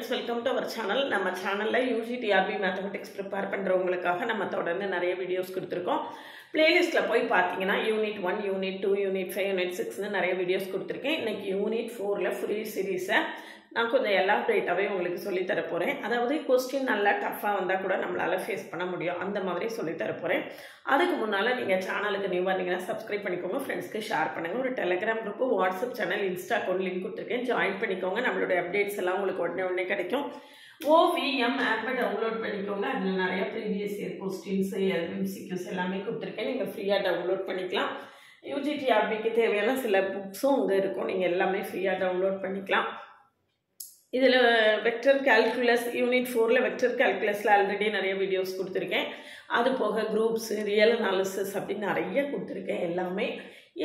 friends, welcome to our channel. நம்ம சேனல்ல UGTRB mathematics prepare பண்றவங்களுக்காக நம்ம தொடர்ந்து நிறைய வீடியோஸ் கொடுத்திருக்கோம். பிளேலிஸ்ட்ல போய் பாத்தீங்கன்னா யூனிட் 1, யூனிட் 2, யூனிட் 5, யூனிட் 6 ன்னு நிறைய வீடியோஸ் கொடுத்திருக்கேன். இன்னைக்கு யூனிட் 4ல ஃப்ரீ சீரிஸ நான் கொஞ்சம் எலாபரேட்டாவே உங்களுக்கு சொல்லி தர போறேன். அதாவது क्वेश्चन நல்லா டஃபா வந்தா கூட நம்மளால ஃபேஸ் பண்ண முடியும். அந்த மாதிரி சொல்லி தர போறேன். அதுக்கு முன்னால நீங்க சேனலுக்கு நியூவா இருந்தீங்கன்னா சப்ஸ்கிரைப் பண்ணிக்கோங்க, ஃப்ரெண்ட்ஸ்க்கு ஷேர் பண்ணுங்க. ஒரு Telegram group, WhatsApp channel, Insta account link கொடுத்திருக்கேன். ஜாயின் பண்ணிக்கோங்க. நம்மளோட அப்டேட்ஸ் எல்லாம் உங்களுக்கு உடனே கிடைக்கும். OVM ஆப்பை டவுன்லோட் பண்ணிக்கோங்க. அதுல நிறைய ப்ரீவியஸ் இயர் क्वेश्चंस, MCQs எல்லாமே கொடுத்திருக்கேன். நீங்க ஃப்ரீயா டவுன்லோட் பண்ணிக்கலாம். UGTRBக்கு தேவையான சில புக்ஸும் அங்க இருக்கும். நீங்க எல்லாமே ஃப்ரீயா டவுன்லோட் பண்ணிக்கலாம். இதில் வெக்டர் கால்குலஸ் யூனிட் 4ல் வெக்டர் கால்குலஸில் ஆல்ரெடி நிறைய வீடியோஸ் கொடுத்துருக்கேன். அது போக குரூப்ஸு, ரியல் அனாலிசிஸ் அப்படின்னு நிறைய கொடுத்துருக்கேன்.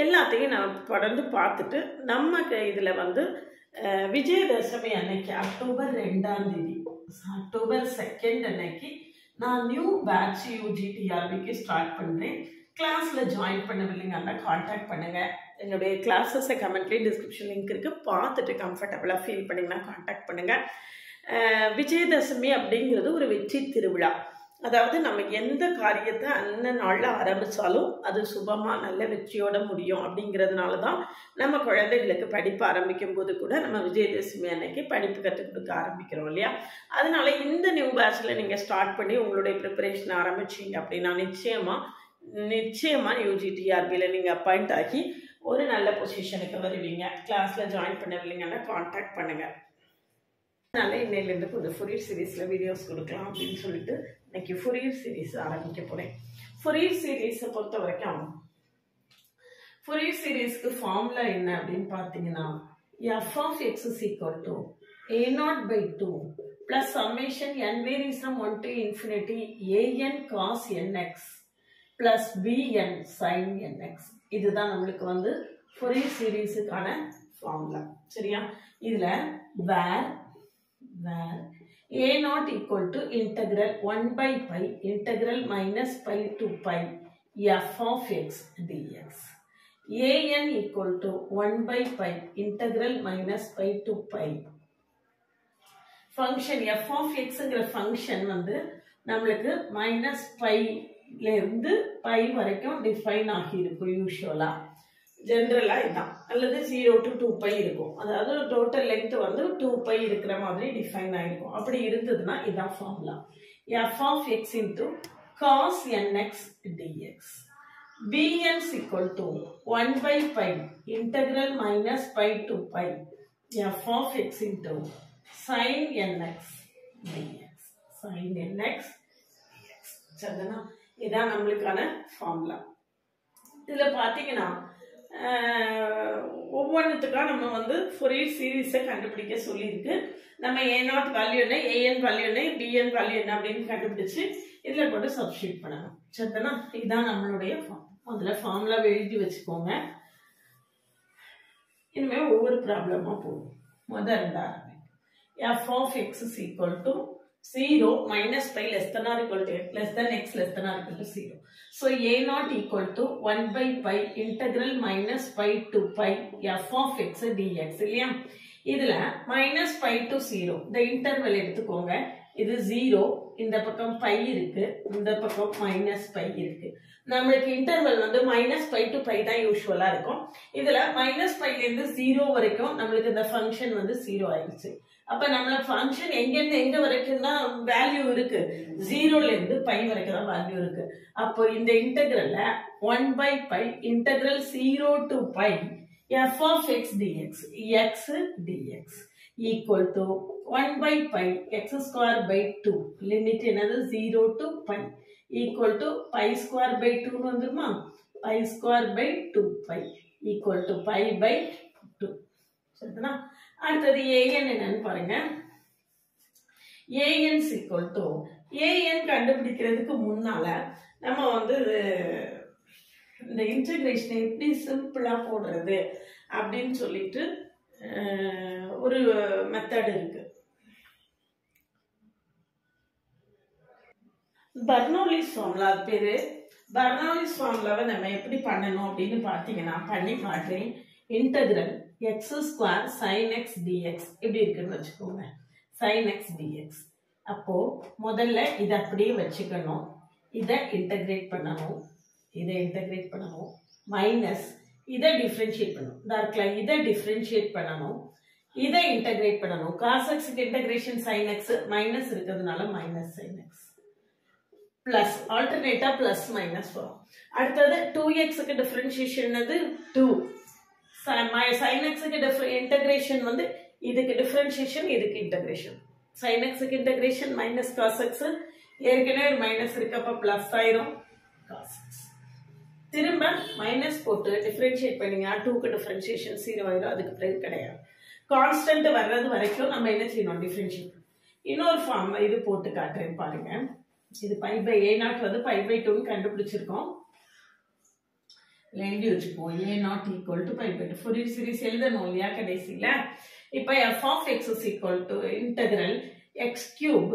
எல்லாத்தையும் நான் தொடர்ந்து பார்த்துட்டு நமக்கு இதில் வந்து விஜயதசமி அன்னைக்கு அக்டோபர் 2ஆம் தேதி, அக்டோபர் 2 அன்னைக்கு நான் நியூ பேட்ச் UGTRBக்கு ஸ்டார்ட் பண்ணுறேன். கிளாஸில் ஜாயின் பண்ணவில்லைங்கன்னா கான்டாக்ட் பண்ணுங்கள். என்னுடைய கிளாஸஸை கமெண்ட்லேயே டிஸ்கிரிப்ஷன் லிங்க் இருக்குது. பார்த்துட்டு கம்ஃபர்டபுளாக ஃபீல் பண்ணிங்கன்னா கான்டாக்ட் பண்ணுங்கள். விஜயதசமி அப்படிங்கிறது ஒரு வெற்றி திருவிழா. அதாவது நம்ம எந்த காரியத்தை அந்த நாளில் ஆரம்பித்தாலும் அது சுபமாக நல்ல வெற்றியோட முடியும். அப்படிங்கிறதுனால தான் நம்ம குழந்தைகளுக்கு படிப்பு ஆரம்பிக்கும் போது கூட நம்ம விஜயதசமி அன்னைக்கு படிப்பு கற்றுக் கொடுக்க ஆரம்பிக்கிறோம் இல்லையா? அதனால இந்த நியூ பேட்சில் நீங்கள் ஸ்டார்ட் பண்ணி உங்களுடைய ப்ரிப்பரேஷன் ஆரம்பிச்சிங்க அப்படின்னா நிச்சயமாக UGTRBயில் நீங்கள் அப்பாயிண்ட் ஆகி ஒரு நல்ல பொசிஷனுக்கு வருவீங்க. கிளாஸில் ஜாயின் பண்ணவில்லைங்கன்னா கான்டாக்ட் பண்ணுங்கள். அதனால் இன்னையிலேருந்து கொஞ்சம் ஃபுரியர் சீரீஸில் வீடியோஸ் கொடுக்கலாம் அப்படின்னு சொல்லிட்டு இன்னைக்கு ஃபுரியர் சீரீஸ் ஆரம்பிக்க போகிறேன். ஃபுரியர் சீரீஸை பொறுத்த வரைக்கும் ஃபுரியர் சீரீஸ்க்கு ஃபார்முலா என்ன அப்படின்னு பார்த்தீங்கன்னா, f of x is equal to a0/2 plus summation n varies from 1 to infinity an cos nx plus bn sin nx. இதுதான் நம்மளுக்கு வந்து ஃபுரியர் சீரீஸுக்கான ஃபார்முலா. சரியா? இதுல where a0 equal to integral 1/pi integral minus pi to pi f of x dx, an equal to 1/pi integral minus pi to pi. Function f of xங்கிற function வந்து நம்மளுக்கு minus பைல இருந்து by வரைக்கும் define ஆகி இருக்கும். யூஸ்வலா ஜென்ரலா இதான், அல்லது 0 to 2π இருக்கும். அதாவது டோட்டல் லென்த் வந்து 2π இருக்கிற மாதிரி டிஃபைன் ஆயிருக்கும். அப்படி இருந்ததுன்னா இதான் formula. f of x into cos nx dx, bn is equal to 1/pi integral minus pi to pi f of x into sin nx dx, sin nx dx. சரிதானா? இதான் நம்மளுக்கான ஃபார்முலா. இதுல பாத்தீங்கன்னா ஒவ்வொன்றுத்துக்காக நம்ம வந்து ஃபுரியர் சீரீஸை கண்டுபிடிக்க சொல்லியிருக்கு. நம்ம a0 வேல்யூ என்ன, an வேல்யூ என்ன, bn வேல்யூ என்ன அப்படின்னு கண்டுபிடிச்சு இதுல போட்டு சப்ஸ்டிட்யூட் பண்ணணும். சரிதானா? இதுதான் நம்மளுடைய முதல்ல ஃபார்முலா எழுதி வச்சுக்கோங்க. இனிமே ஒவ்வொரு ப்ராப்ளமா போகும். முதல்ல f of x is equal to 0 minus pi less than or equal to less than x less than or equal to 0. So a0 equal to 1/pi integral minus pi to pi f of x dx இல்லையா? இதுல minus pi to 0 இந்த interval எடுத்துக்கோங்க. இது 0, இந்த பக்கம் by இருக்கு, இந்த பக்கம் மைனஸ் பை இருக்கு. நம்மளுக்கு இன்டர்வல் வந்து மைனஸ் பை டு பை தான் யூஸ்வலா இருக்கும். இதுல மைனஸ் பைல இருந்து 0 வரைக்கும் நம்மளுக்கு இந்த ஃபங்க்ஷன் வந்து 0 ஆயிடுச்சு. அப்ப நம்மள ஃபங்க்ஷன் எங்கிருந்து எங்க வரைக்கும் தான் வேல்யூ இருக்கு, 0ல இருந்து பை வரைக்கும் தான் வேல்யூ இருக்கு. அப்போ இந்த இன்டெகிரல்ல 1/pi integral 0 to pi f of x dx, x dx equal to 1/pi x square by 2, limit என்னது 0 to pi equal to pi square by 2 வந்துருமா? pi square by 2pi equal to pi by 2. சரிதானா? அடுத்தது an என்னன்னு பாருங்க. an is equal to, an கண்டுபிடிக்கிறதுக்கு முன்னால நம்ம வந்து இந்த இன்டகிரேஷனை எப்படி சிம்பிளா போடுறது அப்படின்னு சொல்லிட்டு ஒரு மெத்தட் இருக்கு. பர்னோலிஸ் ஃபார்முலா பேரு. பர்னோலிஸ் ஃபார்முலாவை நம்ம எப்படி பண்ணணும் அப்படின்னு பார்த்தீங்கன்னா பண்ணி காட்டுறேன். Integral x square sin x dx இப்படி இருக்குன்னு வச்சுக்கோங்க. sin x dx. அப்போ முதல்ல இத அப்படியே வச்சுக்கணும். இத இன்டகிரேட் பண்ணனும். மைனஸ் இத டிஃபரன்ஷியேட் பண்ணனும். தர்க்கல இத டிஃபரன்ஷியேட் பண்ணனும். இத இன்டகிரேட் பண்ணனும். cos x க்கு இன்டகிரேஷன் sin x மைனஸ் இருக்கிறதுனால மைனஸ் sin x. பிளஸ் ஆல்டர்னேட்டா பிளஸ் மைனஸ் வரும். அடுத்தது 2x க்கு டிஃபரன்ஷியேஷன் என்னது 2. sin x க்கு இன்டகிரேஷன் வந்து இதுக்கு டிஃபரன்ஷியேஷன் இதுக்கு இன்டகிரேஷன். sin x க்கு இன்டகிரேஷன் மைனஸ் cos x ஏற்கனவே ஒரு மைனஸ் இருக்கு அப்ப பிளஸ் ஆயிரும் cos x. திரும்ப மைனஸ் போட்டு டிஃபரன்ஷியேட் பண்ணீங்க 2 க்கு டிஃபரன்ஷியேஷன் 0 ஆயிரும். அதுக்கு பிறகு கிடையாது. கான்ஸ்டன்ட் வர்றது வரைக்கும் நம்ம என்ன செய்யணும் டிஃபரன்ஷியேட். இன்னொரு ஃபார்ம் இது போட்டு காட்டுறேன் பாருங்க. இது π by a0 வந்து π by 2 ன்னு கண்டுபிடிச்சிருக்கோம். எழுதி வச்சுப்போம். a0 equal to π by 2. Fourier series எழுதணும் இல்லையா கடைசியில. இப்ப f of x is equal to integral x cube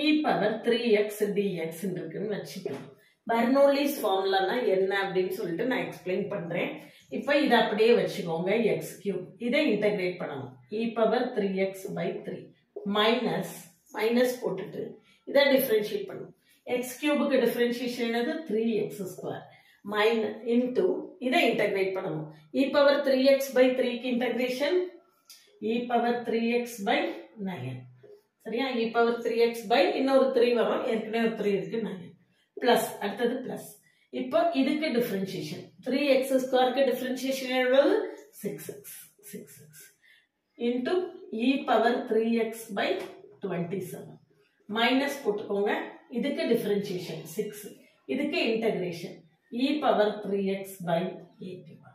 e power 3x dx இருக்குன்னு வச்சுக்கலாம். பெர்னோலிஸ் ஃபார்முலானா என்ன அப்படின்னு சொல்லிட்டு நான் எக்ஸ்பிளைன் பண்றேன். இப்போ இத அப்படியே வச்சுக்கோங்க x cube. இதை இன்டகிரேட் பண்ணனும். e power 3x by 3 minus போட்டுட்டு இத டிஃபரன்ஷியேட் பண்ணனும். x cube க்கு டிஃபரன்ஷியேஷன் என்னது 3x square மைனஸ் இன்டு இதை இன்டகிரேட் பண்ணனும். e power 3x by 3 க்கு integration e power 3x by 9. சரியா? e power 3x by இன்னொரு 3 வரும். ஏற்கனவே ஒரு 3 இருக்கு 9. பிளஸ் அடுத்தது பிளஸ். இப்போ இதுக்கு டிஃபரன்ஷியேஷன் 3x square க்கு டிஃபரன்ஷியேஷன் எவ்வளவு 6x into e power 3x by 27 minus போட்டுக்கோங்க. இதுக்கு டிஃபரன்ஷியேஷன் 6 இதுக்கு integration e power 3x by 81.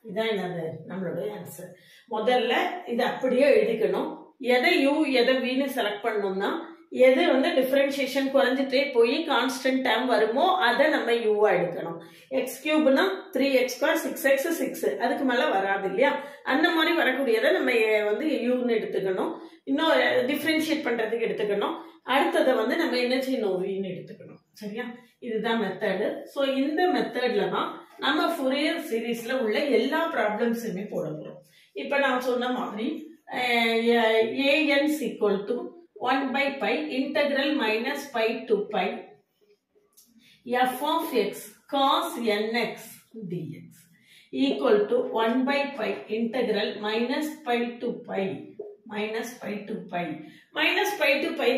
இதான் என்னது நம்மளோட ஆன்சர். முதல்ல இது அப்படியே எழுதிக்கணும். எதை u எதை v ன்னு செலக்ட் பண்ணனும்னா எது வந்து டிஃபரன்ஷியேஷன் குறைஞ்சிட்டே போய் கான்ஸ்டன்ட் டேர்ம் வருமோ அதை நம்ம u எடுக்கணும். x கியூப்னா 3x ஸ்கொயர் 6x 6 அதுக்கு மேல வராது இல்லையா? அந்த மாதிரி வரக்கூடியதை நம்ம வந்து u ன்னு எடுத்துக்கணும். இன்னும் டிஃபரன்ஷியேட் பண்றதுக்கு எடுத்துக்கணும். அடுத்ததை வந்து நம்ம என்ன செய்யணும் v ன்னு எடுத்துக்கணும். சரியா? இதுதான் மெத்தட். சோ இந்த மெத்தட்ல தான் நம்ம ஃபோரியர் சீரிஸ்ல உள்ள எல்லா ப்ராப்ளம்ஸுமே போட போறோம். இப்ப நான் சொன்ன மாதிரி an is equal to 1 by pi integral minus pi to pi f of x cos nx dx equal to 1 by pi integral minus pi to pi minus pi to pi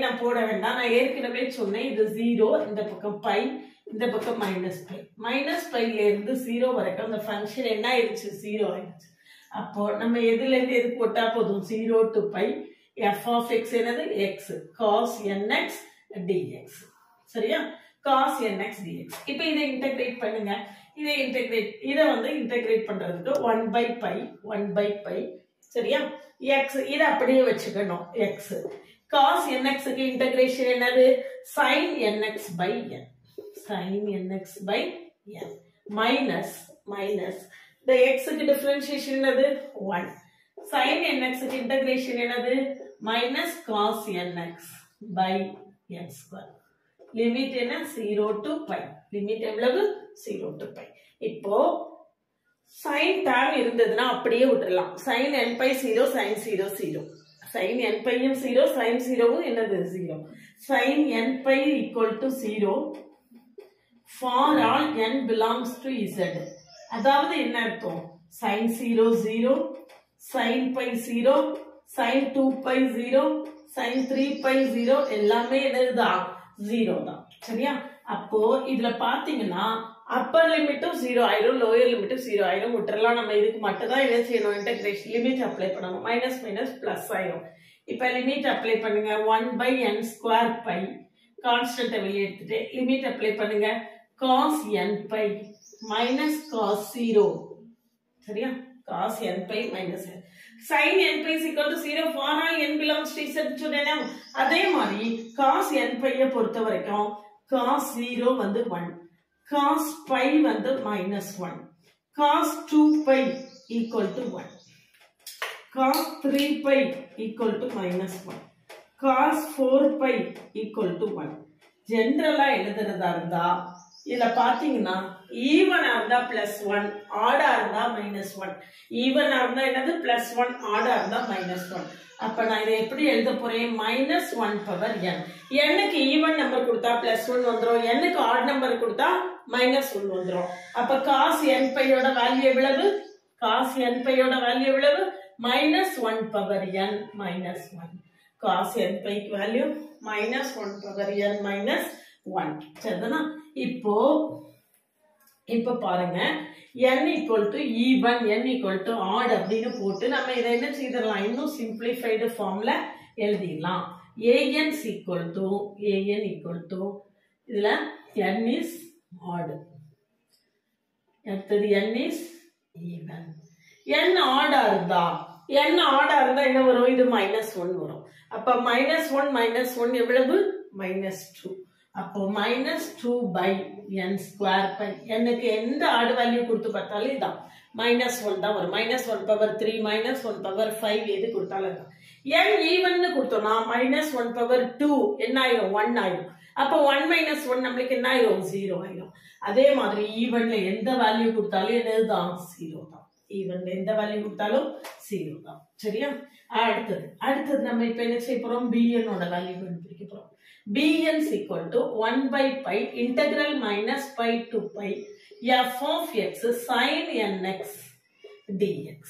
நான் போட வேண்டாம். நான் ஏற்கனவே சொன்னேன் இது 0 இந்த பக்கம் pi இந்த பக்கம் மைனஸ் பைல இருந்து 0 வரைக்கும் அந்த ஃபங்க்ஷன் என்ன ஆயிடுச்சு 0 ஆயிடுச்சு. அப்போ நம்ம எதுல இருந்து எது போட்டா போதும் 0 to pi f of x என்னது x cos nx dx. சரியா? cos nx dx. இப்போ இதை இன்டகிரேட் பண்ணுங்க. இதை வந்து இன்டகிரேட் பண்றதுக்கு 1 by pi சரியா? x இதை அப்படியே வச்சுக்கணும். x cos nx க்கு இன்டகிரேஷன் என்னது sin nx by n minus the x க்கு டிஃபரன்ஷியேஷன் என்னது 1 sin nx க்கு இன்டகிரேஷன் என்னது minus cos nx by n square. Limit என்ன 0 to pi. லிமிட் எவ்வளவு 0 to pi. இப்போ sin டேர்ம் இருந்ததுன்னா அப்படியே விட்டுறலாம். sin n pi 0 sin 0 0. sin n pi யும் 0 sin 0 வும் என்னது 0. sin n pi equal to 0 for all n belongs to z. அதாவது என்ன அர்த்தம் sin 0 0 sin pi 0 sin 2 pi 0 sin 3 pi 0 எல்லாமே என்னதுதான் 0 தான். சரியா? அப்போ இதுல பாத்தீங்கன்னா அப்பர் லிமிட்டும் 0 ஆயிரும் லோயர் லிமிட்டும் 0 ஆயிரும். விட்டுறலாம். நம்ம இதுக்கு மட்டும் தான் என்ன செய்யணும் இன்டகிரேஷன் லிமிட் அப்ளை பண்ணணும். மைனஸ் பிளஸ் ஆயிரும். இப்ப லிமிட் அப்ளை பண்ணுங்க 1 by n square pi constant வெளியே எடுத்துட்டு லிமிட் அப்ளை பண்ணுங்க cos n pi minus cos 0. சரியா? cos n pi minus n. sin n pi is equal to 0 for all n belongs to z சொன்னேனா? அதே மாதிரி cos n pi பொறுத்த வரைக்கும் cos 0 வந்து 1 cos pi வந்து -1 cos 2 pi equal to 1 cos 3 pi equal to -1 cos 4 pi equal to 1. ஜெனரலா எழுதுறதா இருந்தா இதுல பாத்தீங்கன்னா ஈவனா இருந்தா +1, ஆடா இருந்தா -1. ஈவனா இருந்தா என்னது +1, ஆடா இருந்தா -1. அப்ப நான் இதை எப்படி எழுத போறேன்? -1 பவர் n. n-க்கு ஈவன் நம்பர் கொடுத்தா +1 வந்துரும், n-க்கு ஆட் நம்பர் கொடுத்தா -1 வந்துரும். அப்ப cos n பையோட வேல்யூ எவ்வளவு? cos n பையோட வேல்யூ எவ்வளவு? -1 power n -1. cos n bike value -1 power n -1. சரிதானா? இப்போ பாருங்க, n equal to even, n equal to odd அப்படின்னு போட்டு நம்ம இதை என்ன செய்திடலாம்? இன்னும் simplified formல எழுதிடலாம். an equal to இதுல n is odd, அடுத்தது n is even. n odd இருந்தா என்ன வரும்? இது -1 வரும். அப்ப -1 எவ்வளவு? -2. அப்போ -2 by n square by n-க்கு எந்த ஆட் வேல்யூ கொடுத்து பார்த்தாலும் இதான் -1 தான் வரும். -1 பவர் 3, -1 பவர் 5 எது கொடுத்தாலும் தான். n ஈவன் கொடுத்தோம்னா -1 பவர் 2 என்ன ஆயிரும்? 1 ஆயிரும். அப்போ 1 - 1 நம்மளுக்கு என்ன ஆயிரும்? 0 ஆயிரும். அதே மாதிரி ஈவன்ல எந்த வேல்யூ கொடுத்தாலும் என்னதுதான்? 0 தான். ஈவன்ல எந்த வேல்யூ கொடுத்தாலும் 0 தான். சரியா? அடுத்தது நம்ம இப்ப என்ன செய்ய போறோம்? bn ஓட வேல்யூ கண்டுபிடிக்க போறோம். bn is equal to 1 by pi integral minus pi to pi f of x sin nx dx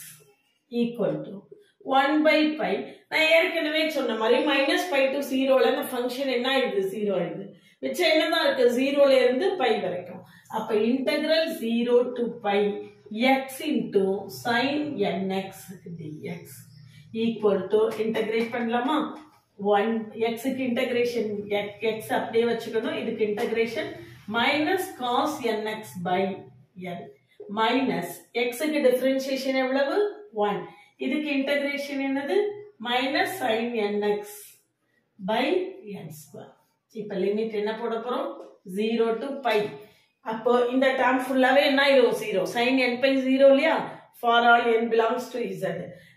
equal to 1 by pi. நான் ஏற்கனவே சொன்ன மாதிரி -pi to 0ல அந்த ஃபங்க்ஷன் என்ன ஆயிடுது? 0 ஆயிடுது. மிச்சம் என்னதான் இருக்கு? 0ல இருந்து pi வரைக்கும். அப்ப integral 0 to pi x into sin nx dx equal to integrate பண்ணலாமா? 1 x க்கு integration x அப்படியே வச்சுக்கணும். இதுக்கு integration minus cos nx by n minus x க்கு differentiation எவ்வளவு? 1. இதுக்கு integration என்னது? minus sin nx by n square. இப்ப லிமிட் என்ன போட போறோம்? 0 to pi. அப்போ இந்த term ஃபுல்லாவே என்ன ஆயிரும்? 0. sin n pi 0 இல்லையா? for all n belongs to z.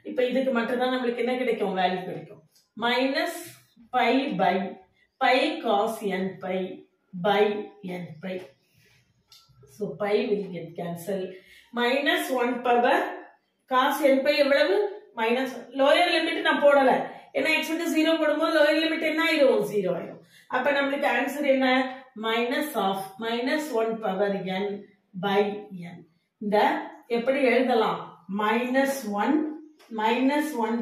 இப்ப இதுக்கு மட்டும் தான் நமக்கு என்ன கிடைக்கும்? வேல்யூ கிடைக்கும். minus pi by pi cos n pi by n pi. So pi will get cancelled. minus 1 power cos n pi எவ்வளவு? minus lower limit நான் போடல. ஏன்னா x க்கு 0 போடும்போது lower limit என்ன ஆயிரும்? 0 ஆயிரும். அப்ப நமக்கு ஆன்சர் என்ன? minus of -1 power n by n. இந்த எப்படி எழுதலாம்? -1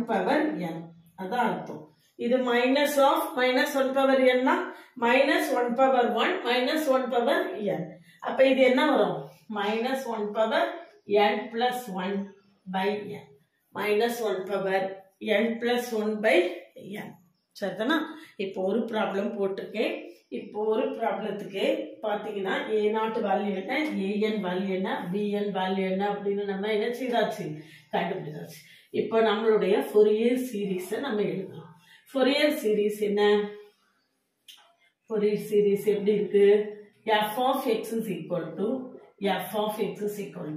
power n. அதான் அர்த்தம். இது minus of -1 power n னா -1 power 1 -1 power n. அப்ப இது என்ன வரும்? -1 power n plus 1 by n. -1 power n plus 1 by n. சரிதானா? இப்போ ஒரு ப்ராப்ளம் போட்டிருக்கேன். இப்போ ஒரு ப்ராப்ளத்துக்கு பாத்தீங்கன்னா a0 வேல்யூ என்ன, an வேல்யூ என்ன, bn வேல்யூ என்ன அப்படின்னு நம்ம என்ன செய்தாச்சு? கண்டுபிடிச்சாச்சு. இப்போ நம்மளுடைய ஃபோரியர் சீரிஸை நம்ம எழுதலாம். ஃபோரியர் சீரிஸ் என்ன? ஃபோரியர் சீரிஸ் எப்படி இருக்கு? f of x is equal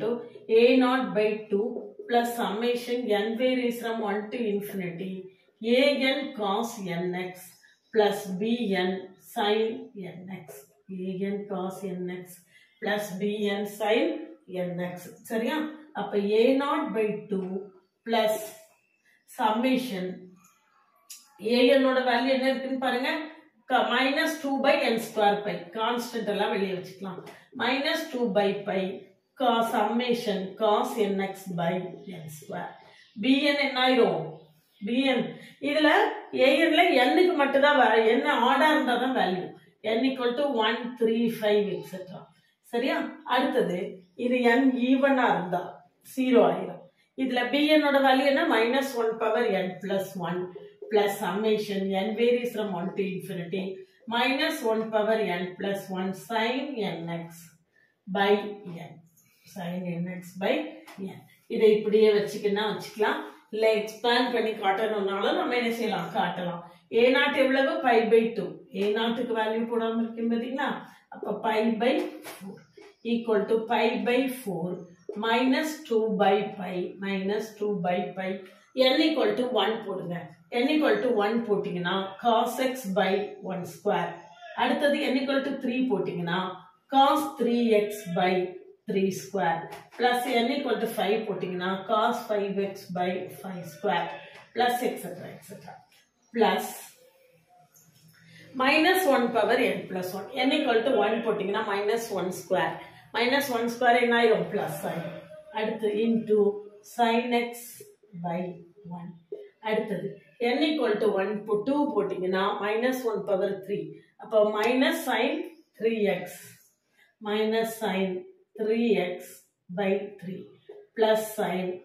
to a0 by 2 plus summation n varies from 1 to infinity an cos nx plus bn sin nx. an cos nx plus bn sin nx. சரியா? அப்ப a0 by 2 plus summation an ஓட value என்ன இருக்குன்னு பாருங்க. -2 by n square pi. Constant எல்லாம் வெளியே வச்சுக்கலாம். -2 by pi summation cos nx by n square. bn என்ன ஆயிரும்? bn இதுல anல n க்கு மட்டும் தான் என்ன ஆர்டா இருந்தா தான் value. n equal to 1 3 5 etc. சரியா? அடுத்தது இது n ஈவனா இருந்தா 0 ஆயிரும். இதுல bn ஓட வேல்யூ என்ன? -1 power n plus 1 plus summation n varies from 1 to infinity -1 power n plus 1 sin nx by n. sin nx by n. இதை இப்படியே வச்சுக்கலாம். இல்ல எக்ஸ்பேண்ட் பண்ணி காட்டணும்னாலும் நம்ம என்ன செய்யலாம்? காட்டலாம். a0 எவ்வளவு? pi by 2. a0க்கு வேல்யூ போடாம இருக்கும் பாத்தீங்களா? அப்ப pi by 4 equal to pi by 4 minus 2 by pi n equal to 1 போடுங்க. n equal to 1 போட்டீங்கன்னா cos x by 1 square. அடுத்தது n equal to 3 போட்டீங்கன்னா cos 3x by 3 square plus n equal to 5 போட்டிங்கன்னா cos 5x by 5 square plus etc plus minus 1 power n plus 1 n equal to 1 போட்டிங்கன்னா minus 1 square என்ன ஆயிரும் plus ஆயிரும் அடுத்து into sin x by 1 அடுத்தது n equal to 2 போட்டிங்கன்னா minus 1 power 3 அப்போ minus sin 3x by 3 plus sin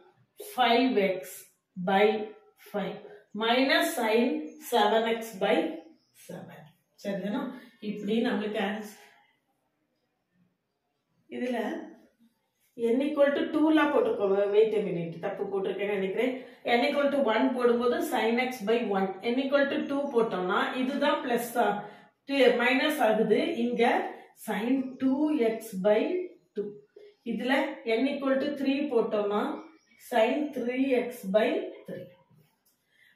5x by 5 minus sin 7x by 7 சரிதானா இப்படி நமக்கு ஆன்சர் இதுல n equal to 2 ல போட்டுக்கோங்க wait a minute தப்பு போட்டுருக்கேன்னு நினைக்கிறேன் n equal to 1 போடும்போது sin x by 1 n equal to 2 போட்டோம்னா இதுதான் plus minus ஆகுது இங்க sin 2x by 2 இதுல n equal to 3 போட்டோம்னா sin 3x by 3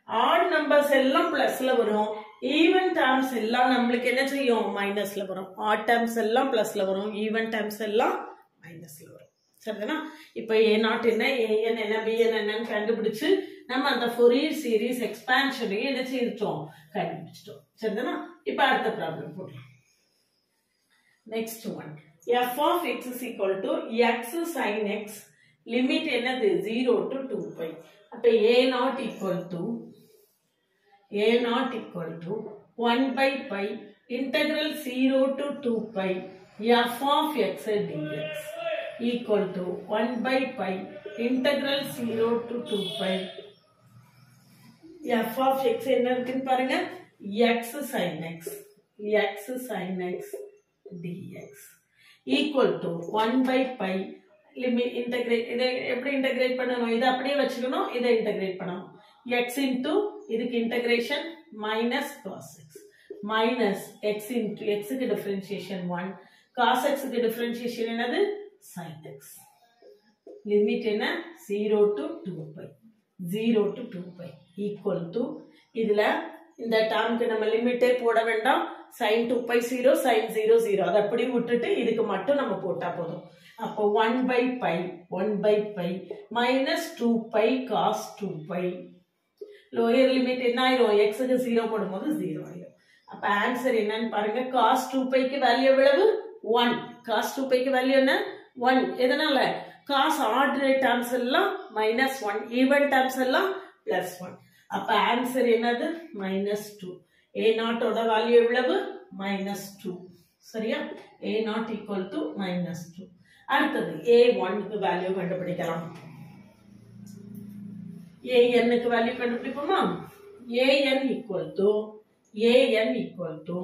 odd numbers எல்லாம் plusல வரும் even terms எல்லாம் நம்மளுக்கு என்ன செய்யும் மைனஸ்ல வரும் odd terms எல்லாம் plusல வரும் even terms எல்லாம் மைனஸ்ல வரும் சரிதானா இப்போ a0 என்ன an என்ன bn என்னன்னு கண்டுபிடிச்சு நம்ம அந்த ஃபோரியர் சீரிஸ் எக்ஸ்பான்ஷனை என்ன செய்துட்டோம் கண்டுபிடிச்சிட்டோம் சரிதானா இப்போ அடுத்த ப்ராப்ளம் போடலாம் next one f of x is equal to x sin x limit என்னது 0 to 2 pi அப்ப a0 equal to 1 by pi integral 0 to 2 pi f of x dx equal to 1 by pi integral 0 to 2 pi f of x என்ன இருக்குன்னு பாருங்க x sin x dx equal to 1 by pi limit integrate இதை எப்படி integrate பண்ணணும் இதை அப்படியே வச்சுக்கணும் இதை இன்டகிரேட் பண்ணணும் x into இதுக்கு integration minus cos x minus x into x க்கு differentiation 1 cos x க்கு differentiation என்னது sin x limit என்ன 0 to 2 pi equal to இதுல இந்த டேர்ம்க்கு நம்ம லிமிட்டே போட வேண்டாம் sin 2 pi 0 sin 0 0 அத அப்படி விட்டுட்டு இதுக்கு மட்டும் நம்ம போட்டா போதும் அப்போ 1 by pi minus 2 pi cos 2 pi lower limit என்ன ஆயிரும் x க்கு 0 போடும்போது 0 ஆயிரும் அப்ப ஆன்சர் என்னன்னு பாருங்க cos 2 pi க்கு வேல்யூ எவ்வளவு 1 cos 2 pi க்கு வேல்யூ என்ன 1 எதனால cos odd terms எல்லாம் minus 1 even terms எல்லாம் plus 1 அப்ப ஆன்சர் என்னது minus 2 a0 ஓட வேல்யூ எவ்வளவு minus 2 சரியா a0 equal to minus 2 அடுத்தது a1 க்கு வேல்யூ கண்டுபிடிக்கலாம் an க்கு value கண்டுபிடிப்போமா an equal to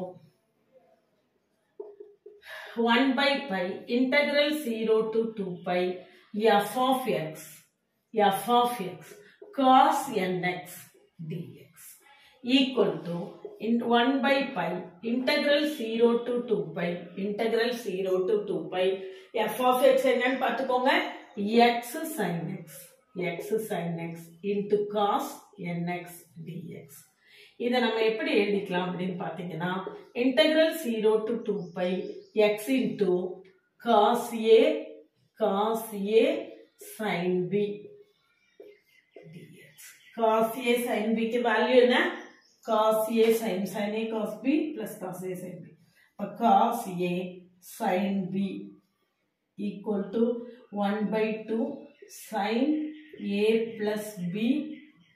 1 by pi integral 0 to 2 pi f of x cos nx dx equal to 1 by pi integral 0 to 2 pi f of x என்னன்னு பார்த்துக்கோங்க x sin x into cos nx dx இதை நம்ம எப்படி எழுதிக்கலாம் அப்படின்னு பார்த்தீங்கன்னா integral 0 to 2 pi x into cos a sin b dx cos a sin b के value है ना cos a sin a cos b plus cos a sin b और cos a sin b equal to 1 by 2 sin a plus b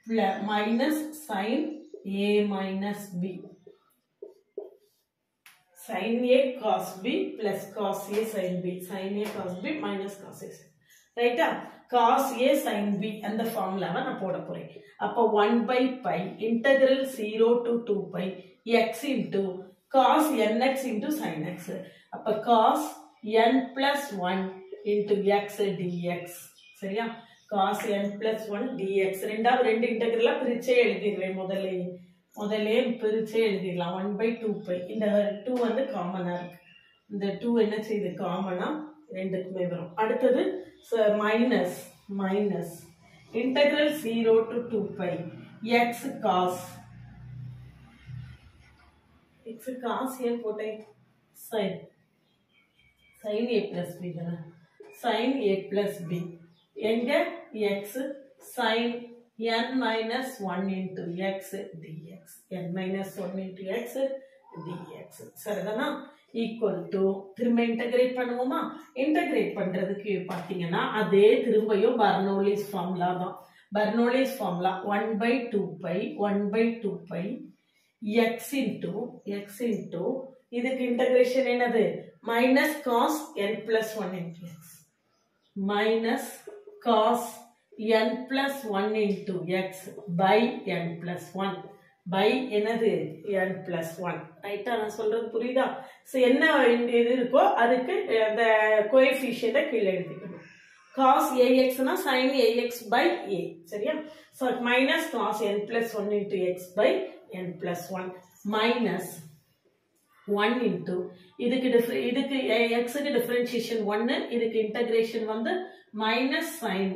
plus minus sin a minus b sin a cos b plus cos a sin b sin a cos b minus cos a sin right cos a sin b and the formula நான் போட போறேன் அப்ப 1 by pi integral 0 to 2 pi x into cos nx into sin x அப்ப cos n plus 1 into x dx சரியா cos n plus 1 dx ரெண்டாவது ரெண்டு இன்டெகிரலா பிரிச்சே எழுதிடுறேன் முதல்ல பிரிச்சே எழுதிடலாம் 1 by 2 pi இந்த 2 வந்து காமனா இருக்கு இந்த 2 என்ன செய்யுது காமனா ரெண்டுக்குமே வரும் அடுத்தது minus integral 0 to 2 pi x cos ஏன் போட்டேன் sin sin a plus b தானே sin a plus b எங்க x sin n minus 1 into x dx n minus 1 into x dx சரிதானா equal to திரும்ப இன்டகிரேட் பண்ணுவோமா இன்டகிரேட் பண்றதுக்கு பாத்தீங்கன்னா அதே திரும்பவும் பெர்னோலிஸ் ஃபார்முலா தான் Bernoulli's formula 1 by 2 pi 1 by 2 pi x into இதுக்கு இன்டகிரேஷன் என்னது minus cos n plus 1 into x minus cos n plus 1 into x by n plus 1 by என்னது n plus 1 ரைட்டா நான் சொல்றது புரியுதா சோ என்ன இது இருக்கோ அதுக்கு அந்த கோஎஃபிஷியன்ட் கீழ எழுதிக்கணும் cos ax னா sin ax by a சரியா so minus cos n plus 1 into x by n plus 1 minus 1 into இதுக்கு x க்கு டிஃபரன்ஷியேஷன் 1 இதுக்கு இன்டகிரேஷன் வந்து minus sin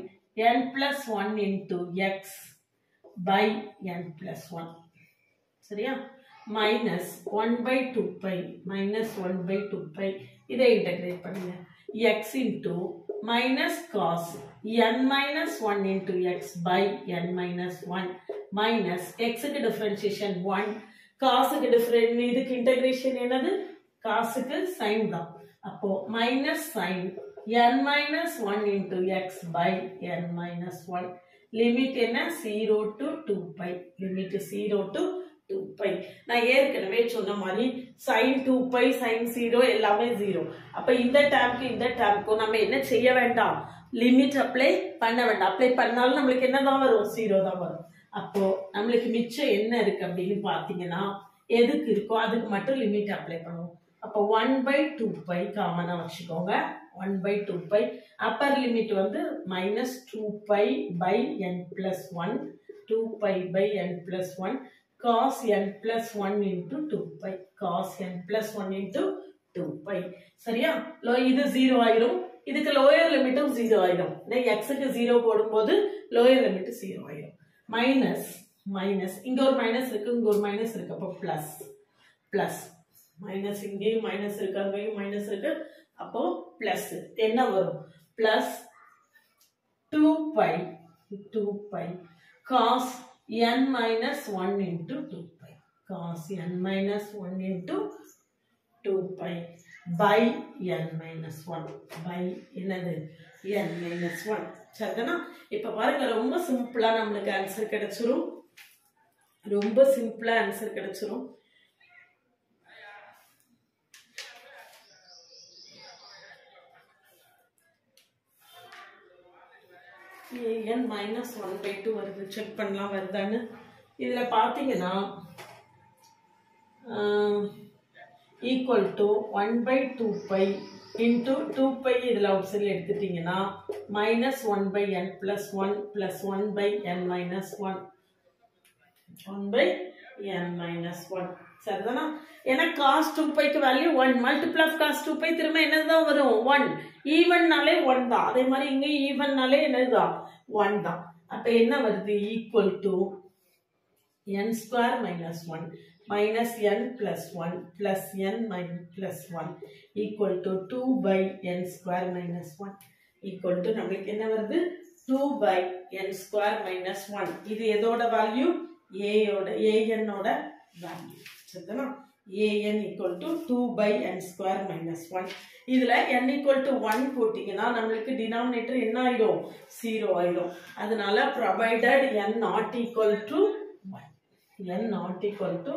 n plus 1 into x by n plus 1 சரியா minus 1 by 2 pi minus 1 by 2 pi இதை integrate பண்ணுங்க x into minus cos n minus 1 into x by n minus 1 minus x க்கு differentiation 1 cos க்கு different இதுக்கு integration என்னது cos க்கு sin தான் அப்போ minus sin n minus 1 into x by n minus 1 limit என்ன 0 to 2 pi limit 0 to 2 pi நான் ஏற்கனவே சொன்ன மாதிரி sin 2 pi sin 0 எல்லாமே 0 அப்ப இந்த டேர்ம்க்கு நம்ம என்ன செய்ய வேண்டாம் லிமிட் அப்ளை பண்ண வேண்டாம் அப்ளை பண்ணாலும் நமக்கு என்ன தான் வரும் 0 தான் வரும் அப்போ நமக்கு மிச்சம் என்ன இருக்கு அப்படினு பாத்தீங்கன்னா எதுக்கு இருக்கோ அதுக்கு மட்டும் லிமிட் அப்ளை பண்ணுவோம் அப்போ 1 by 2 pi காமனா வச்சுக்கோங்க 1 by 2 pi upper limit வந்து minus 2 pi by n plus 1 2 pi by n plus 1 cos n plus 1 into 2 pi cos n plus 1 into 2 pi சரியா இது 0 ஆயிரும் இதுக்கு லோயர் லிமிட்டும் 0 ஆயிரும் x க்கு 0 போடும்போது லோயர் லிமிட் 0 ஆயிரும் மைனஸ் இங்க ஒரு மைனஸ் இருக்கு இங்க ஒரு மைனஸ் இருக்கு அப்ப பிளஸ் மைனஸ் இங்கேயும் மைனஸ் இருக்கு அங்கேயும் மைனஸ் இருக்கு அப்போ பிளஸ் என்ன வரும் plus 2 pi cos n minus 1 into 2 pi cos n minus 1 into 2 pi by n minus 1 by என்னது n minus 1 சரிதானா இப்ப பாருங்க ரொம்ப சிம்பிளா நமக்கு ஆன்சர் கிடைச்சிரும் ரொம்ப சிம்பிளா ஆன்சர் கிடைச்சிரும் n minus 1 by 2 வருது செக் பண்ணலாம் வருதான்னு இதுல பாத்தீங்கன்னா equal to 1 by 2 pi into 2 pi இதுல அவுட் சைடுல எடுத்துட்டீங்கன்னா minus 1 by n plus 1 plus 1 by n minus 1 1 by n minus 1 சரிதானா ஏன்னா cos 2 pi க்கு value 1 multiple of cos 2 pi திரும்ப என்னதான் வரும் 1 ஈவன்னாலே 1 தான் அதே மாதிரி இங்க ஈவன்னாலே என்னதான் 1 தான் அப்ப என்ன வருது equal to n square minus 1 minus n plus 1 plus n minus plus 1 equal to 2 by n square minus 1 equal to நமக்கு என்ன வருது 2 by n square minus 1 இது எதோட வேல்யூ an ஓட வேல்யூ சரிதானா an equal to 2 by n square minus 1 இதுல n equal to 1 போட்டீங்கன்னா நமக்கு denominator என்ன ஆயிடும் 0 ஆயிடும் அதனால provided n not equal to 1 n not equal to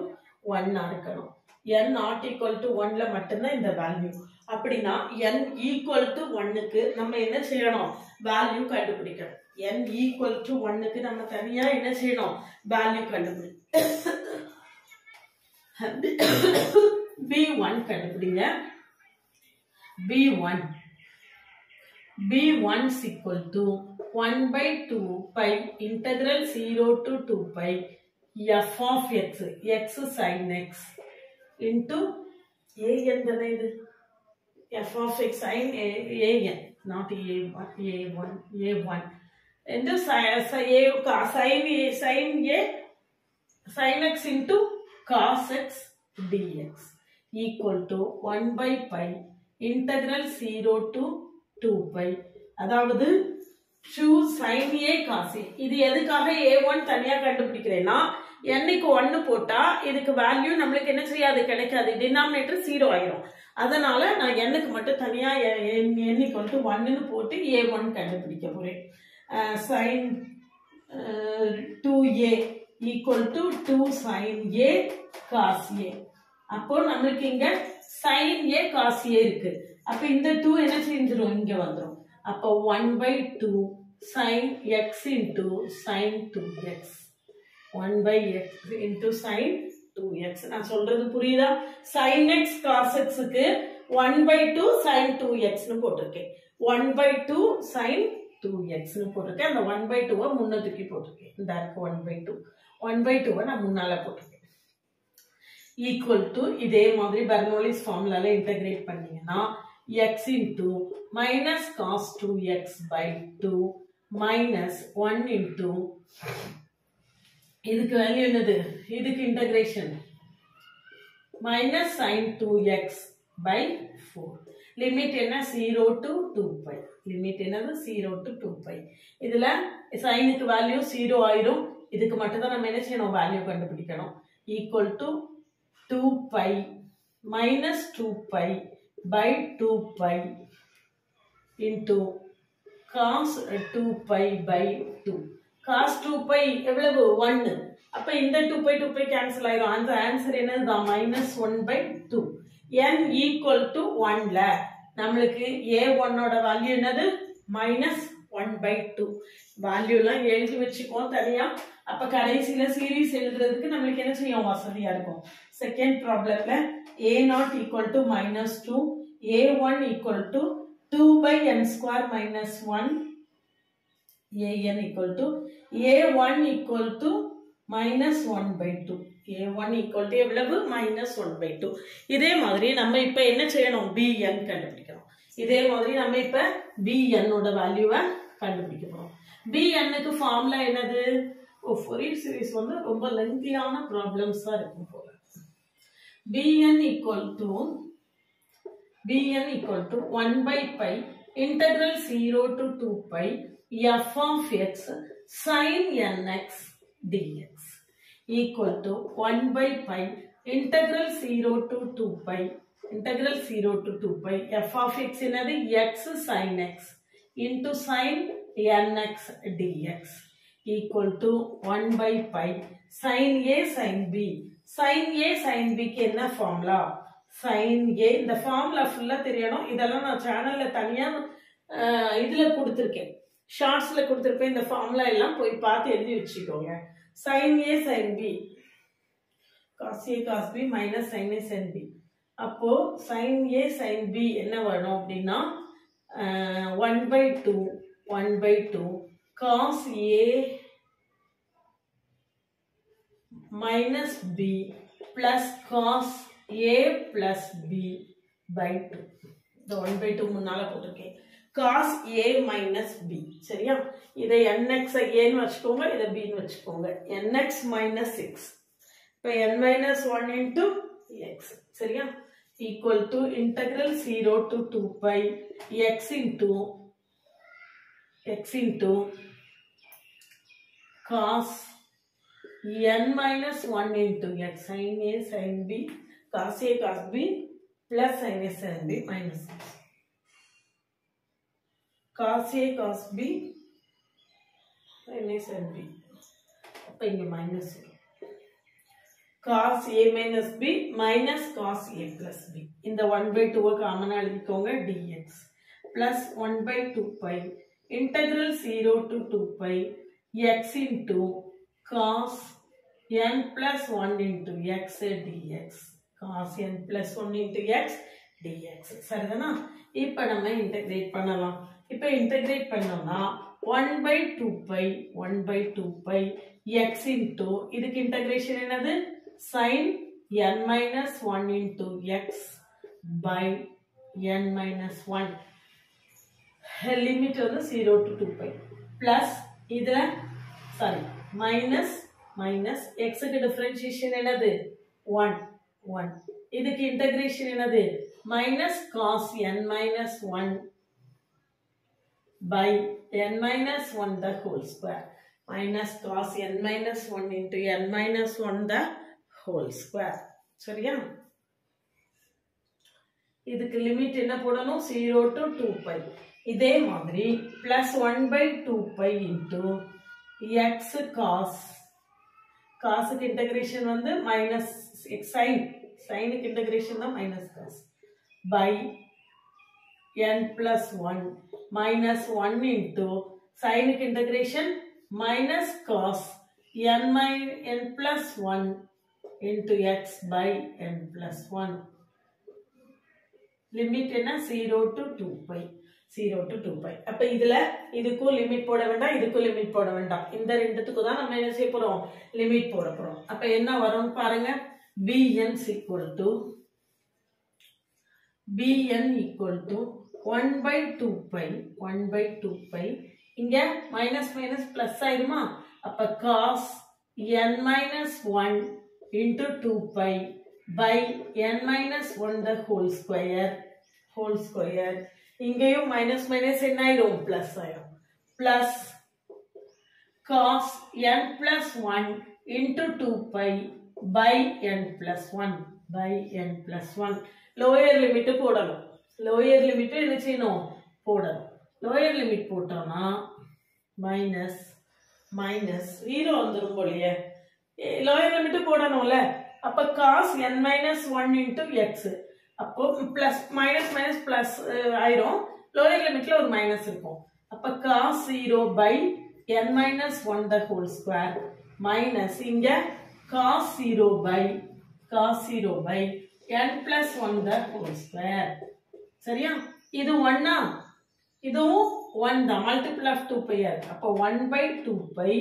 1 ஆ இருக்கணும் n not equal to 1 ல மட்டும்தான் இந்த வேல்யூ அப்படினா n equal to 1 க்கு நம்ம என்ன செய்யணும் வேல்யூ கண்டுபிடிக்கணும் n equal to 1 க்கு நம்ம தனியா என்ன செய்யணும் வேல்யூ கண்டுபிடிக்கணும் b1 கண்டுபிடிங்க b1 is equal to 1 by 2 pi integral 0 to 2 pi f of x sin x into an தானே இது f of x sin an not a1 into sin x into cos x dx equal to 1 by pi integral 0 to 2 pi அதாவது 2 sin a cos a இது எதுக்காக a1 தனியா கண்டுபிடிக்கிறேன்னா n-க்கு 1 போட்டா இதுக்கு value நம்மளுக்கு என்ன செய்யாது கிடைக்காது டினாமினேட்டர் 0 ஆயிடும் அதனால நான் n-க்கு மட்டும் தனியா n = 1 ன்னு போட்டு a1 கண்டுபிடிக்க போறேன் sin 2a equal to 2 sin a cos a அப்போ நமக்கு இங்க sin a cos a இருக்கு அப்ப இந்த 2 என்ன செஞ்சிரும் இங்க வந்துரும் அப்போ 1/2 sin x into sin 2x 1/x into sin 2x நான் சொல்றது புரியுதா sin x cos x க்கு 1/2 sin 2x னு போட்டுருக்கேன் 1/2 sin 2x னு போட்டுருக்கேன் அந்த 1/2 முன்ன தூக்கி போட்டுருக்கேன் இந்த 1/2 நான் முன்னால போட்டுருக்கேன் equal to இதே மாதிரி பெர்னோலிஸ் ஃபார்முலால இன்டகிரேட் பண்ணீங்கன்னா x into minus cos 2x by 2 minus 1 into இதுக்கு வேல்யூ என்னது இதுக்கு integration minus sin 2x by 4 limit என்ன 0 to 2 pi லிமிட் என்னது 0 to 2 pi இதுல சைனுக்கு வேல்யூ 0 ஆயிடும் இதுக்கு மட்டும் தான் நம்ம என்ன செய்யணும் வேல்யூ கண்டுபிடிக்கணும் equal to 2 pi minus 2 pi by 2 pi into cos 2 pi by 2 cos 2 pi எவ்வளவு 1 அப்ப இந்த 2 pi கேன்சல் ஆயிடும் அந்த ஆன்சர் என்னதுதான் -1/2 n equal to 1 ல நம்மளுக்கு a1 ஓட வேல்யூ என்னது -1/2 வேல்யூ எல்லாம் எழுதி வச்சுக்கோம் தனியா அப்ப கடைசில சீரிஸ் எழுதுறதுக்கு நமக்கு என்ன செய்யும் வசதியா இருக்கும் second ப்ராப்ளம்ல a0 equal to -2 a1 equal to 2/n square minus 1 an equal to a1 equal to -1/2 a1 equal to எவ்வளவு -1/2 இதே மாதிரி நம்ம இப்ப என்ன செய்யணும் bn கண்டுபிடிக்கணும் இதே மாதிரி நம்ம இப்ப bn ஓட வேல்யூவை கண்டுபிடிக்க போறோம் bn க்கு ஃபார்முலா என்னது ஃபோரியர் சீரிஸ் வந்து ரொம்ப லென்த்தியான ப்ராப்ளம்ஸா இருக்கும் போல bn equal to 1/pi integral 0 to 2 pi f of x sin nx dx equal to 1/pi integral 0 to 2 pi f of x என்னது x sin x into sin nx dx equal to 1/pi sin a sin b sin a sin b க்கு என்ன formula sin a இந்த formula ஃபுல்லா தெரியணும் இதெல்லாம் நான் சேனல்ல தனியா இதுல கொடுத்திருக்கேன் ஷார்ட்ஸ்ல கொடுத்திருப்பேன் இந்த ஃபார்முலா எல்லாம் போய் பார்த்து எழுதி வச்சுக்கோங்க sin a sin b cos a cos b minus sin a sin b அப்போ sin a sin b என்ன வரும் அப்படின்னா 1/2 cos a minus b plus cos a plus b by 2 இந்த 1/2 முன்னால போட்டிருக்கேன் cos a minus b சரியா இதை nx a ன்னு வச்சுக்கோங்க இதை b ன்னு வச்சுக்கோங்க nx minus 6 இப்போ n minus 1 into x சரியா equal to integral 0 to 2 pi x into cos n minus 1 into x sin a sin b cos a cos b plus sin a sin b minus 6 cos a cos b sin a sin b அப்ப இங்க minus cos a minus b minus cos a plus b இந்த 1/2 காமனா எழுதிக்கோங்க dx plus 1/2 pi integral 0 to 2 pi x into cos n plus 1 into x dx cos n plus 1 into x dx சரிதானா இப்போ நம்ம integrate பண்ணலாம் இப்போ integrate பண்ணோம்னா 1/2 pi x into இதுக்கு இன்டகிரேஷன் என்னது sin n minus 1 into x by n minus 1 limit வந்து 0 to 2 pi plus இதுல sorry minus x க்கு டிஃபரன்ஷியேஷன் என்னது 1 இதுக்கு இன்டகிரேஷன் என்னது minus cos n minus 1 by n minus 1 the whole square. Minus cos n minus 1 into n minus 1 the whole square. சரியா? இதுக்கு limit என்ன போடணும்? 0 to 2 pi. இதே மாதிரி plus 1 by 2 pi into x cos. காசுக்கு இன்டகிரேஷன் வந்து minus x sin. Sinக்கு integration தான் minus cos. By n plus 1 minus 1 into sinக்கு integration minus cos n plus 1 into x by n plus 1. Limit என்ன? 0 to 2 pi. 0 to 2 pi. அப்ப இதுல இதுக்கும் limit போட வேண்டாம், இதுக்கும் லிமிட் போட வேண்டாம். இந்த ரெண்டுத்துக்கு தான் நம்ம என்ன செய்ய போறோம்? லிமிட் போட போறோம். அப்ப என்ன வரும் பாருங்க. bn equal to 1 by 2 pi 1 by 2 pi இங்க minus minus plus ஆயிடுமா? அப்ப cos n minus 1 into 2 pi by n minus 1 the whole square இங்கேயும் minus minus என்ன ஆயிடும்? plus ஆயிடும். plus cos n plus 1 into 2 pi by n plus 1 lower limit போடணும். lower limit என்ன செய்யணும்? போடணும். lower limit போட்டோம்னா minus 0 வந்துரும் போலயே. lower limit போடணும்ல. அப்ப cos n minus 1 into x. அப்போ plus minus plus ஆயிரும். lower limitல ஒரு minus இருக்கும். அப்ப cos 0 by n minus 1 the whole square minus இங்க cos 0 by n plus 1 the whole square. சரியா? இது 1 இதுவும் 1 தான். multiple of 2 pi ஆகுது. அப்போ 1 by 2 pi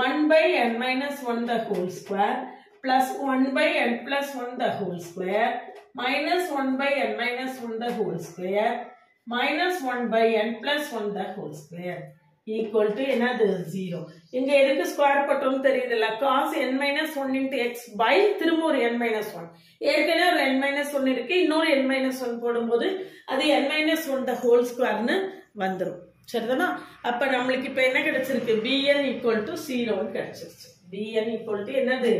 1 by n minus 1 the whole square plus 1 by n plus 1 the whole square minus 1 by n minus 1 the whole square minus 1 by n plus 1 the whole square equal to என்னது? 0. இங்க எதுக்கு square போட்டோம்னு தெரியுதுல்ல? cos n minus 1 into x by திரும்ப ஒரு n minus 1. ஏற்கனவே ஒரு n minus 1 இருக்கு. இன்னொரு n minus 1 போடும்போது அது n minus 1 the whole squareன்னு வந்துரும். சரிதானா? அப்ப நம்மளுக்கு இப்ப என்ன கிடைச்சிருக்கு? bn equal to 0 கிடைச்சிருச்சு. bn equal to என்னது?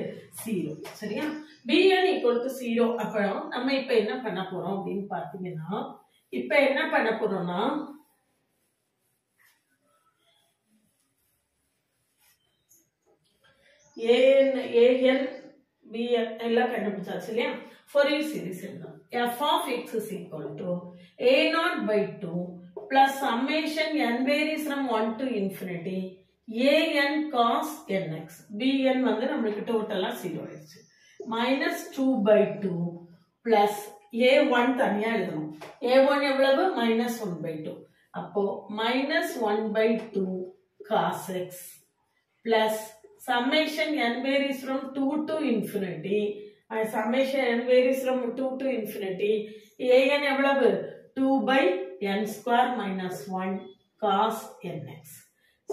0. சரியா? bn equal to 0. அப்புறம் நம்ம இப்ப என்ன பண்ண போறோம் அப்படின்னு பாத்தீங்கன்னா, இப்ப என்ன பண்ண போறோம்னா an bn எல்லாம் கண்டுபிடிச்சாச்சு இல்லையா? Fourier series எழுதலாம். f of x is equal to a0 by 2 plus summation n varies from 1 to infinity an cos nx. bn வந்து நம்மளுக்கு டோட்டலா 0 ஆயிடுச்சு. minus 2 by 2 plus a1 தனியா எழுதணும். a1 எவ்வளவு? minus 1 by 2. அப்போ minus 1 by 2 cos x plus summation n varies from 2 to infinity. Summation n varies from 2 to infinity. an எவ்வளவு? 2 by n square minus 1 cos nx.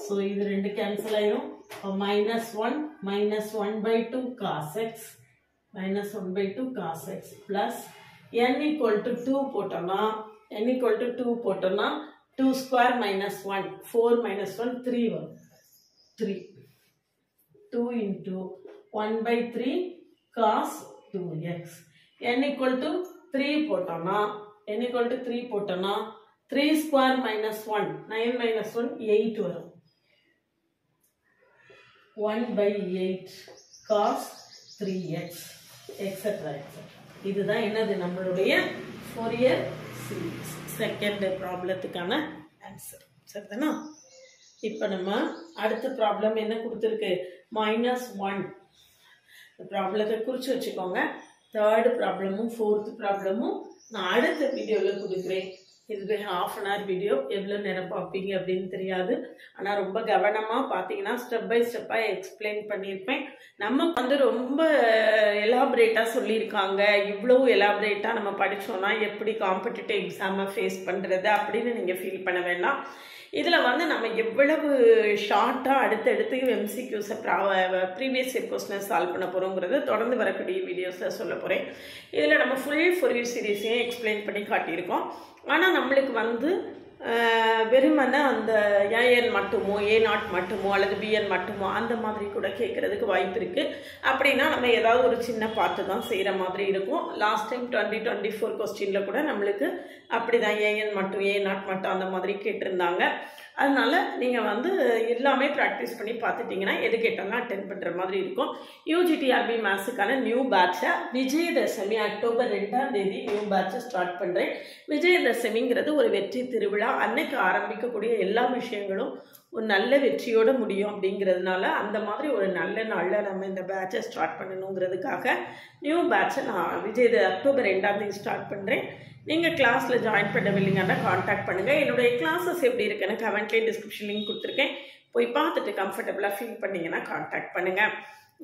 So இது ரெண்டு cancel ஆயிரும். minus 1 by 2 cos x minus 1 by 2 cos x plus n equal to 2 போட்டோம்னா 2 square minus 1 4 minus 1 3 வரும். 3 2 into 1 by 3 cos 2x. n equal to 3 போட்டோம்னா 3 square minus 1 9 minus 1 8 வரும். 1 by 8 cos 3x etc. இதுதான் என்னது? நம்மளுடைய Fourier series செகண்ட் ப்ராப்ளத்துக்கான ஆன்சர். சரிதானா? இப்போ நம்ம அடுத்த ப்ராப்ளம் என்ன கொடுத்துருக்கு? -1. இந்த ப்ராப்ளத்தை குறிச்சு வச்சுக்கோங்க. தேர்ட் ப்ராப்ளமும் ஃபோர்த் ப்ராப்ளமும் நான் அடுத்த வீடியோவில் கொடுக்குறேன். இதுவே ½ வீடியோ. எவ்வளோ நேரம் பார்ப்பீங்க அப்படின்னு தெரியாது. ஆனால் ரொம்ப கவனமாக பார்த்தீங்கன்னா ஸ்டெப் பை ஸ்டெப்பாக எக்ஸ்பிளைன் பண்ணியிருப்பேன். நம்ம வந்து ரொம்ப எல்லா எலாபரேட்டாக சொல்லியிருக்காங்க, இவ்வளோ எலாபரேட்டாக நம்ம படித்தோன்னா எப்படி காம்படிட்டிவ் எக்ஸாமை ஃபேஸ் பண்ணுறது அப்படின்னு நீங்கள் ஃபீல் பண்ண வேண்டாம். இதில் வந்து நம்ம எவ்வளவு ஷார்ட்டாக அடுத்தடுத்து எம்சிக்யூஸை ப்ரீவியஸ் இயர் கொஸ்டினை சால்வ் பண்ண போகிறோங்கிறத தொடர்ந்து வரக்கூடிய வீடியோஸில் சொல்ல போகிறேன். இதில் நம்ம ஃபுல் ஃபோரியர் சீரீஸையும் எக்ஸ்பிளைன் பண்ணி காட்டியிருக்கோம். ஆனால் நம்மளுக்கு வந்து வெறுமனே அந்த ஏஎன் மட்டுமோ A0 மட்டுமோ அல்லது பிஎன் மட்டுமோ அந்த மாதிரி கூட கேட்குறதுக்கு வாய்ப்பு இருக்குது. அப்படின்னா நம்ம ஏதாவது ஒரு சின்ன பார்த்து தான் செய்கிற மாதிரி இருக்கும். லாஸ்ட் டைம் 2024 கொஸ்டினில் கூட நம்மளுக்கு அப்படி தான் ஏஎன் மட்டும் A0 மட்டும் அந்த மாதிரி கேட்டிருந்தாங்க. அதனால் நீங்கள் வந்து எல்லாமே ப்ராக்டிஸ் பண்ணி பார்த்துட்டிங்கன்னா எது கேட்டாலும் அட்டென்ட் பண்ணுற மாதிரி இருக்கும். யூஜிடிஆர்பி மேத்ஸுக்கான நியூ பேட்சை விஜயதசமி அக்டோபர் 2ஆம் தேதி நியூ பேட்சை ஸ்டார்ட் பண்ணுறேன். விஜயதசமிங்கிறது ஒரு வெற்றி திருவிழா. அன்னைக்கு ஆரம்பிக்கக்கூடிய எல்லா விஷயங்களும் ஒரு நல்ல வெற்றியோடு முடியும். அப்படிங்கிறதுனால அந்த மாதிரி ஒரு நல்ல நாளில் நம்ம இந்த பேட்சை ஸ்டார்ட் பண்ணணுங்கிறதுக்காக நியூ பேட்சை நான் அக்டோபர் 2ஆம் தேதி ஸ்டார்ட் பண்ணுறேன். நீங்கள் கிளாஸில் ஜாயின் பண்ணவில்லைங்கன்னா காண்டாக்ட் பண்ணுங்கள். என்னுடைய கிளாஸஸ் எப்படி இருக்குன்னு கமெண்ட்லேயே டிஸ்கிரிப்ஷன் லிங்க் கொடுத்துருக்கேன். போய் பார்த்துட்டு கம்ஃபர்டபுளாக ஃபீல் பண்ணிங்கன்னா காண்டாக்ட் பண்ணுங்கள்.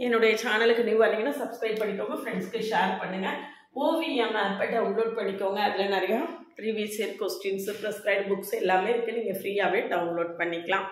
என்னுடைய சேனலுக்கு நியூ வந்தீங்கன்னா சப்ஸ்கிரைப் பண்ணிக்கோங்க, ஃப்ரெண்ட்ஸ்க்கு ஷேர் பண்ணுங்கள். ஓவிஎம் ஆப்பை டவுன்லோட் பண்ணிக்கோங்க. அதில் நிறையா ப்ரீவியஸ் இயர் கொஸ்டின்ஸு ப்ரெஸ்கிரைப்ட் புக்ஸ் எல்லாமே இருக்குது. நீங்கள் ஃப்ரீயாகவே டவுன்லோட் பண்ணிக்கலாம்.